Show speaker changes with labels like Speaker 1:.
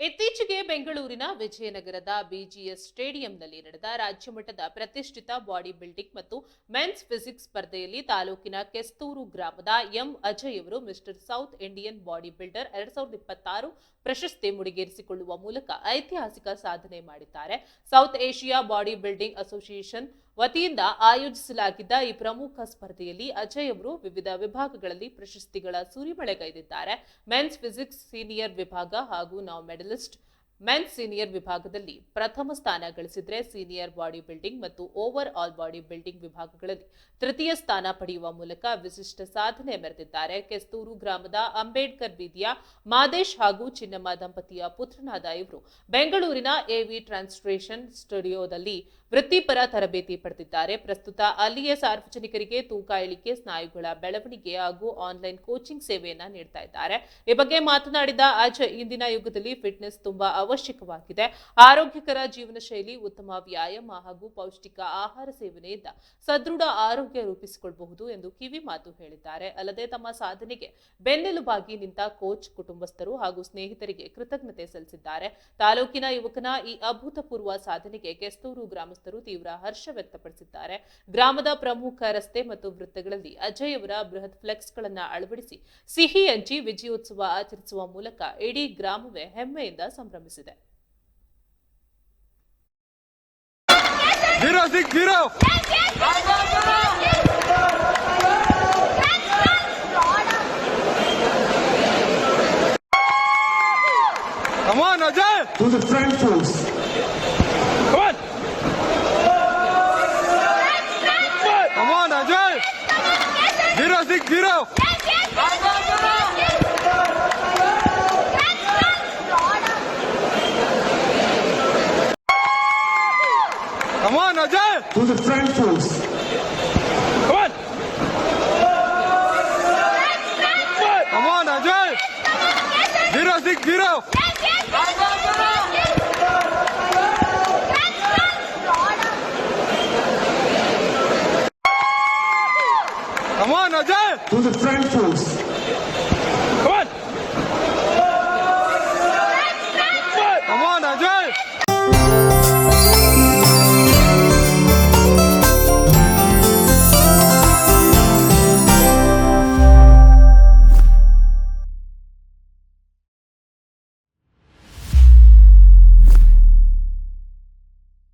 Speaker 1: ಇತ್ತೀಚೆಗೆ ಬೆಂಗಳೂರಿನ ವಿಜಯನಗರದ ಬಿಜಿಎಸ್ ಸ್ಟೇಡಿಯಂನಲ್ಲಿ ನಡೆದ ರಾಜ್ಯಮಟ್ಟದ ಪ್ರತಿಷ್ಠಿತ ಬಾಡಿ ಬಿಲ್ಡಿಂಗ್ ಮತ್ತು ಮೆನ್ಸ್ ಫಿಸಿಕ್ಸ್ ಸ್ಪರ್ಧೆಯಲ್ಲಿ ತಾಲೂಕಿನ ಕೆಸ್ತೂರು ಗ್ರಾಮದ ಎಂ ಅಜಯ್ ಅವರು mister south Indian body builder 2026 ಪ್ರಶಸ್ತಿ ಮುಡಿಗೇರಿಸಿಕೊಳ್ಳುವ ಮೂಲಕ ಐತಿಹಾಸಿಕ ಸಾಧನೆ ಮಾಡಿದ್ದಾರೆ. South Asia body building association ವತಿಯಿಂದ ಆಯೋಜಿಸಲಾಗಿದ್ದ ಈ ಪ್ರಮುಖ ಸ್ಪರ್ಧೆಯಲ್ಲಿ ಅಜಯ್ ಅವರು ವಿವಿಧ ವಿಭಾಗಗಳಲ್ಲಿ ಪ್ರಶಸ್ತಿಗಳ ಸುರಿಮಳೆಗೈದಿದ್ದಾರೆ. ಮೆನ್ಸ್ ಫಿಸಿಕ್ಸ್ ಸೀನಿಯರ್ ವಿಭಾಗ ಹಾಗೂ ನಾವ್ ಮೆಡಲಿಸ್ಟ್ ಮೆನ್ಸ್ ಸೀನಿಯರ್ ವಿಭಾಗದಲ್ಲಿ ಪ್ರಥಮ ಸ್ಥಾನ ಗಳಿಸಿದ್ರೆ, ಸೀನಿಯರ್ ಬಾಡಿ ಬಿಲ್ಡಿಂಗ್ ಮತ್ತು ಓವರ್ ಆಲ್ ಬಾಡಿ ಬಿಲ್ಡಿಂಗ್ ವಿಭಾಗಗಳಲ್ಲಿ ತೃತೀಯ ಸ್ಥಾನ ಪಡೆಯುವ ಮೂಲಕ ವಿಶಿಷ್ಟ ಸಾಧನೆ ಮೆರೆದಿದ್ದಾರೆ. ಕೆಸ್ತೂರು ಗ್ರಾಮದ ಅಂಬೇಡ್ಕರ್ ಬೀದಿಯ ಮಾದೇಶ್ ಹಾಗೂ ಚಿನ್ನಮ್ಮ ದಂಪತಿಯ ಪುತ್ರನಾದ ಇವರು ಬೆಂಗಳೂರಿನ ಎವಿ ಟ್ರಾನ್ಸ್ಟ್ರೇಷನ್ ಸ್ಟುಡಿಯೋದಲ್ಲಿ ವೃತ್ತಿಪರ ತರಬೇತಿ ಪಡೆದಿದ್ದಾರೆ. ಪ್ರಸ್ತುತ ಅಲ್ಲಿಯೇ ಸಾರ್ವಜನಿಕರಿಗೆ ತೂಕ ಇಳಿಕೆ, ಸ್ನಾಯುಗಳ ಬೆಳವಣಿಗೆ ಹಾಗೂ ಆನ್ಲೈನ್ ಕೋಚಿಂಗ್ ಸೇವೆಯನ್ನ ನೀಡ್ತಾ ಇದ್ದಾರೆ. ಈ ಬಗ್ಗೆ ಮಾತನಾಡಿದ ಅಜಯ್, ಇಂದಿನ ಯುಗದಲ್ಲಿ ಫಿಟ್ನೆಸ್ ತುಂಬಾ ಅವಶ್ಯಕವಾಗಿದೆ. ಆರೋಗ್ಯಕರ ಜೀವನ ಶೈಲಿ, ಉತ್ತಮ ವ್ಯಾಯಾಮ ಹಾಗೂ ಪೌಷ್ಟಿಕ ಆಹಾರ ಸೇವನೆಯಿಂದ ಸದೃಢ ಆರೋಗ್ಯ ರೂಪಿಸಿಕೊಳ್ಳಬಹುದು ಎಂದು ಕಿವಿ ಮಾತು ಹೇಳಿದ್ದಾರೆ. ಅಲ್ಲದೆ ತಮ್ಮ ಸಾಧನೆಗೆ ಬೆನ್ನೆಲುಬಾಗಿ ನಿಂತ ಕೋಚ್, ಕುಟುಂಬಸ್ಥರು ಹಾಗೂ ಸ್ನೇಹಿತರಿಗೆ ಕೃತಜ್ಞತೆ ಸಲ್ಲಿಸಿದ್ದಾರೆ. ತಾಲೂಕಿನ ಯುವಕನ ಈ ಅಭೂತಪೂರ್ವ ಸಾಧನೆಗೆ ಕೆಸ್ತೂರು ಗ್ರಾಮಸ್ಥರು ತೀವ್ರ ಹರ್ಷ ವ್ಯಕ್ತಪಡಿಸಿದ್ದಾರೆ. ಗ್ರಾಮದ ಪ್ರಮುಖ ರಸ್ತೆ ಮತ್ತು ವೃತ್ತಗಳಲ್ಲಿ ಅಜಯ್ ಅವರ ಬೃಹತ್ ಫ್ಲೆಕ್ಸ್ ಗಳನ್ನು ಅಳವಡಿಸಿ ಸಿಹಿ ಹಂಚಿ ವಿಜಯೋತ್ಸವ ಆಚರಿಸುವ ಮೂಲಕ ಇಡೀ ಗ್ರಾಮವೇ ಹೆಮ್ಮೆಯಿಂದ ಸಂಭ್ರಮಿಸಿದೆ.
Speaker 2: Come on, Ajay! To the front force. Come on! Come on, Ajay! 060! Come on, Ajay! To the front force. Come on! Come on, Ajay! 060! Come on, Ajay! To the front force.